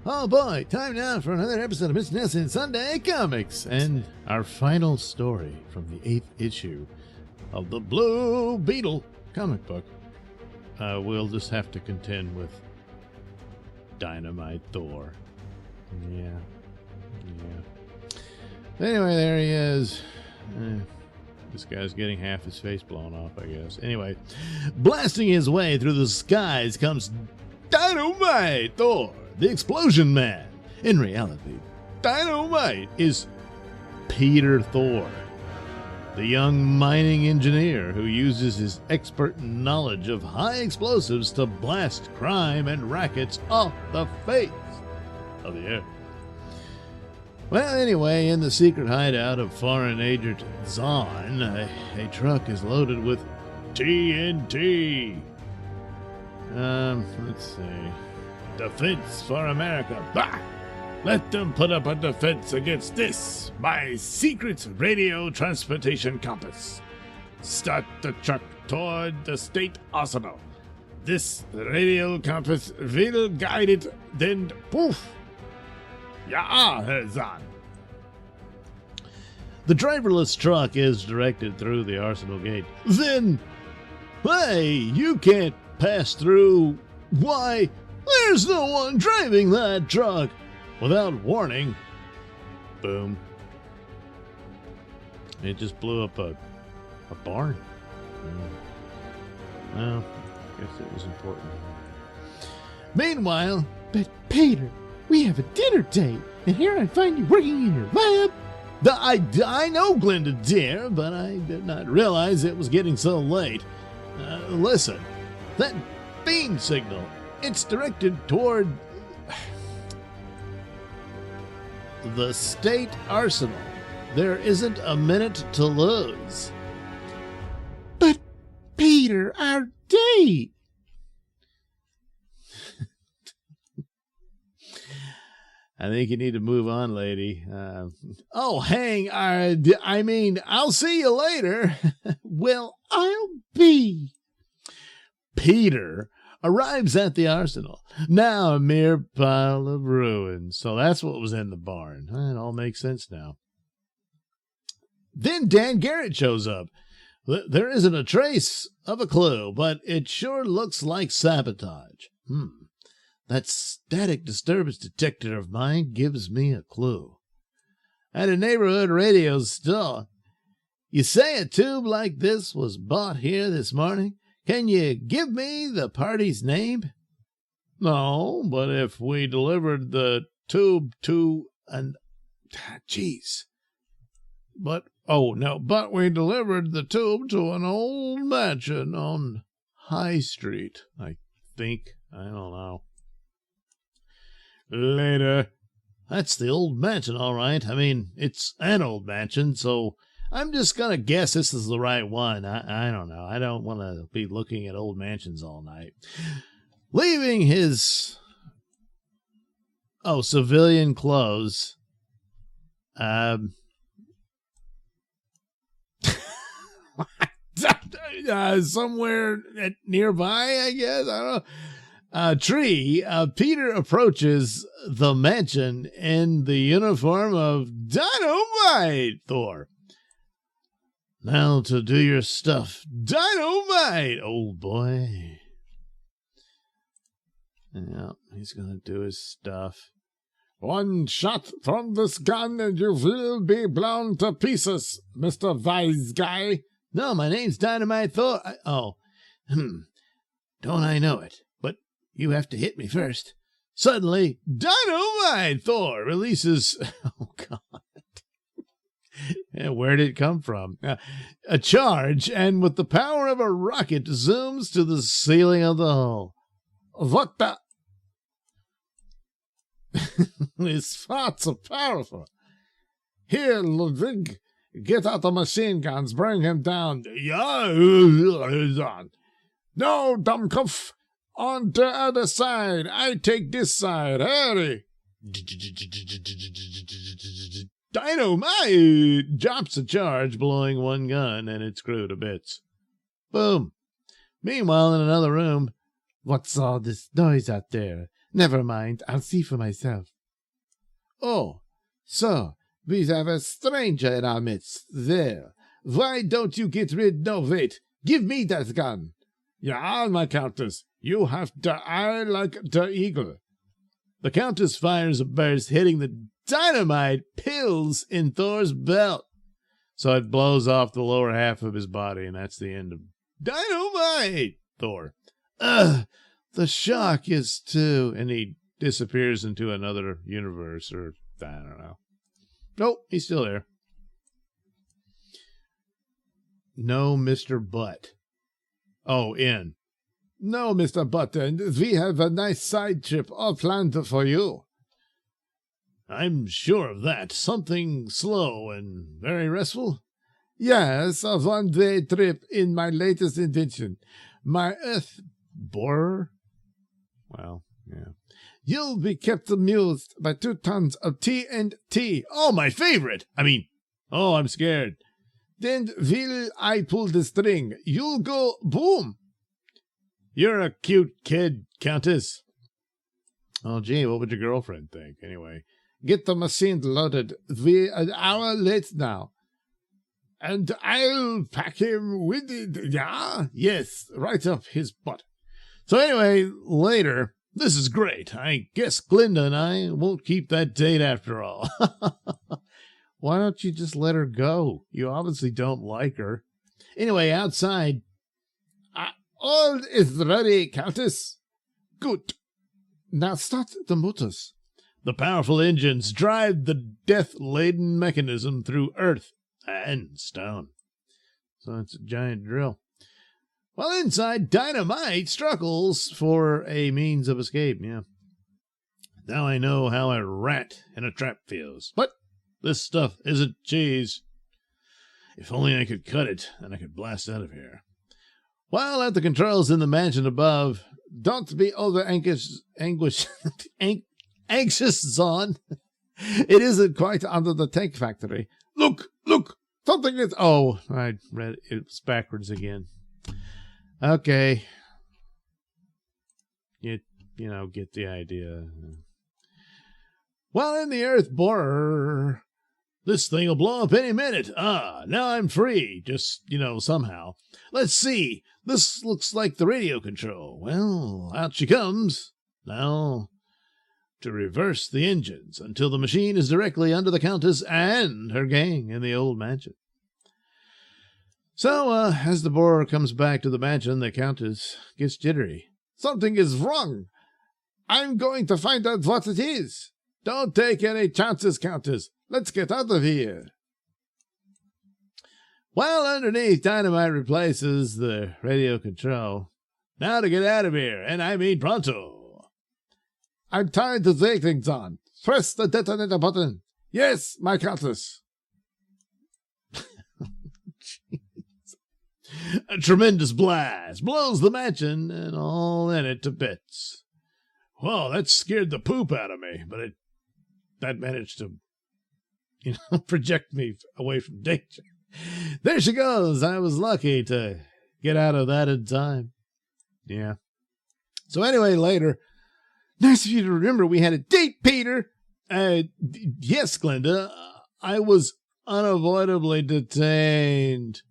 Oh boy, time now for another episode of Mr Nailsin Sunday Comics, and our final story from the 8th issue of the Blue Beetle comic book. We'll just have to contend with Dynamite Thor. Yeah. Anyway, there he is. This guy's getting half his face blown off, I guess. Anyway, blasting his way through the skies comes Dynamite Thor, the Explosion Man. In reality, Dynamite is Peter Thor, the young mining engineer who uses his expert knowledge of high explosives to blast crime and rackets off the face of the earth. Well, anyway, in the secret hideout of foreign agent Zahn, a truck is loaded with TNT. Let's see. Defense for America. Bah! Let them put up a defense against this, my secret radio transportation compass. Start the truck toward the state arsenal. This radio compass will guide it, then poof! Ja, Herr Zahn. The driverless truck is directed through the arsenal gate. Then, hey, you can't pass through. Why, there's no one driving that truck. Without warning, boom. It just blew up a barn. Well, I guess it was important. Meanwhile, but Peter, we have a dinner date, and here I find you working in your lab. I know, Glinda dear, but I did not realize it was getting so late. Listen, that beam signal, it's directed toward the state arsenal. There isn't a minute to lose. But Peter, our date. I think you need to move on, lady. I'll see you later. Well, I'll be. Peter arrives at the arsenal, now a mere pile of ruins. So that's what was in the barn. It all makes sense now. Then Dan Garrett shows up. There isn't a trace of a clue, but it sure looks like sabotage. That static disturbance detector of mine gives me a clue. At a neighborhood radio store, you say a tube like this was bought here this morning? Can you give me the party's name? No, but if we delivered the tube to an... But we delivered the tube to an old mansion on High Street, I think. I don't know. Later. That's the old mansion, all right. I mean, it's an old mansion, so I'm just going to guess this is the right one. I don't know. I don't want to be looking at old mansions all night. Leaving his civilian clothes. Somewhere nearby, I guess. I don't know. Tree, Peter approaches the mansion in the uniform of Dynamite Thor. Now to do your stuff, Dynamite, old boy. Yeah, he's gonna do his stuff. One shot from this gun and you will be blown to pieces, Mr. Wise Guy. No, my name's Dynamite Thor. Don't I know it? You have to hit me first. Suddenly, Dynamite Thor releases... Oh, God. Where did it come from? A charge, and with the power of a rocket, zooms to the ceiling of the hull. What the... His thoughts are powerful. Here, Ludwig, get out the machine guns. Bring him down. Yeah, no, Dummkopf. On the other side. I take this side. Hurry. Dynamite drops a charge, blowing one gun and its crew to bits. Boom. Meanwhile, in another room, what's all this noise out there? Never mind, I'll see for myself. Oh, so we have a stranger in our midst there. Why don't you get rid? No, wait. Give me that gun. Yeah, my Countess. You have the eye like the eagle. The Countess fires a burst, hitting the dynamite pills in Thor's belt. So it blows off the lower half of his body, and that's the end of Dynamite Thor. The shock is too... And he disappears into another universe, or I don't know. Nope, he's still there. No, Mr. Butt. Oh, in. No, Mr. Button, we have a nice side trip all planned for you. I'm sure of that. Something slow and very restful? Yes, a one-way trip in my latest invention. My Earth borer? Well, yeah. You'll be kept amused by 2 tons of TNT. Oh, my favorite! I'm scared. Then will I pull the string. You'll go boom. You're a cute kid, Countess. Oh, gee, what would your girlfriend think, anyway? Get the machine loaded. We're an hour late now. And I'll pack him with it. Yeah? Yes, right up his butt. So anyway, later, this is great. I guess Glinda and I won't keep that date after all. Why don't you just let her go? You obviously don't like her. Anyway, outside... All is ready, Countess. Good. Now start the motors. The powerful engines drive the death-laden mechanism through earth and stone. So it's a giant drill. While inside, Dynamite struggles for a means of escape, yeah. Now I know how a rat in a trap feels. But this stuff isn't cheese. If only I could cut it, then I could blast out of here. While at the controls in the mansion above, don't be over anxious, Zon. It isn't quite under the tank factory. Look, something is... Oh, I read it. It's backwards again. Okay. You get the idea. While in the earth borer, this thing will blow up any minute. Now I'm free. Just, somehow. Let's see. This looks like the radio control. Well, out she comes. Now, to reverse the engines until the machine is directly under the Countess and her gang in the old mansion. So, as the borer comes back to the mansion, the Countess gets jittery. Something is wrong. I'm going to find out what it is. Don't take any chances, Countess. Let's get out of here. While underneath, Dynamite replaces the radio control. Now to get out of here, and I mean pronto. I'm tired of waiting, John. Press the detonator button. Yes, my Countess. A tremendous blast blows the mansion and all in it to bits. Well, that scared the poop out of me, but that managed to, project me away from danger. There she goes. I was lucky to get out of that in time. Yeah. So anyway, later. Nice of you to remember we had a date, Peter. Yes, Glinda. I was unavoidably detained.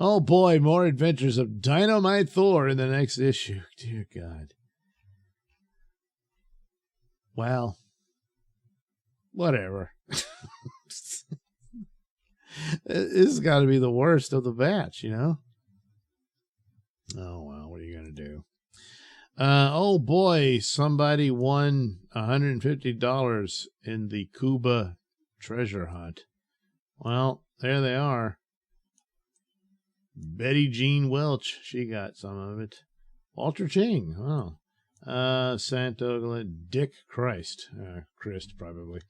Oh boy, more adventures of Dynamite Thor in the next issue. Dear God. Well, whatever. This has got to be the worst of the batch, Oh, well, what are you going to do? Oh, boy, somebody won $150 in the Cuba treasure hunt. Well, there they are. Betty Jean Welch, she got some of it. Walter Ching, Santo, Dick Christ, Christ probably.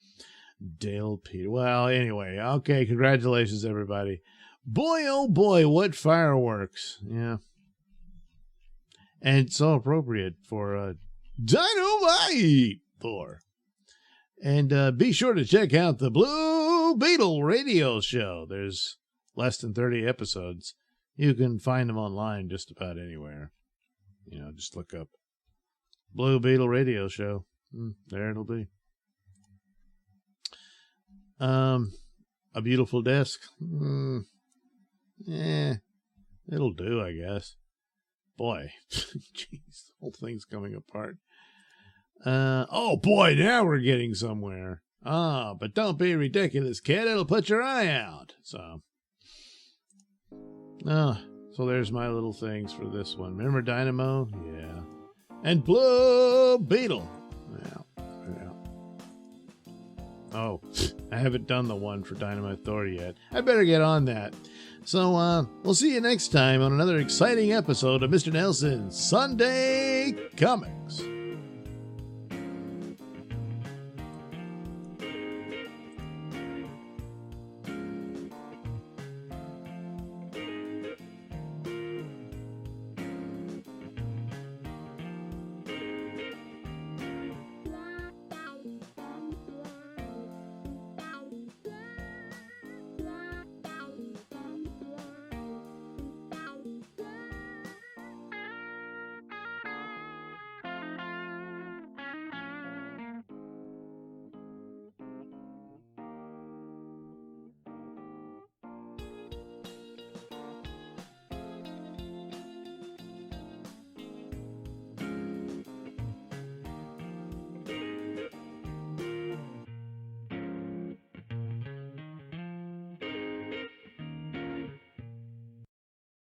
Dale Peter. Well, anyway, okay, congratulations, everybody. Boy, oh boy, what fireworks. Yeah. And so appropriate for Dynamite Thor. And be sure to check out the Blue Beetle radio show. There's less than 30 episodes. You can find them online just about anywhere. Just look up Blue Beetle radio show. There it'll be. A beautiful desk. It'll do, I guess. Boy, jeez, the whole thing's coming apart. Oh boy, now we're getting somewhere. But don't be ridiculous, kid. It'll put your eye out. So there's my little things for this one. Remember Dynamo? Yeah. And Blue Beetle. Yeah. Oh, I haven't done the one for Dynamite Thor yet. I better get on that. So, we'll see you next time on another exciting episode of Mr. Nailsin Sunday Comics.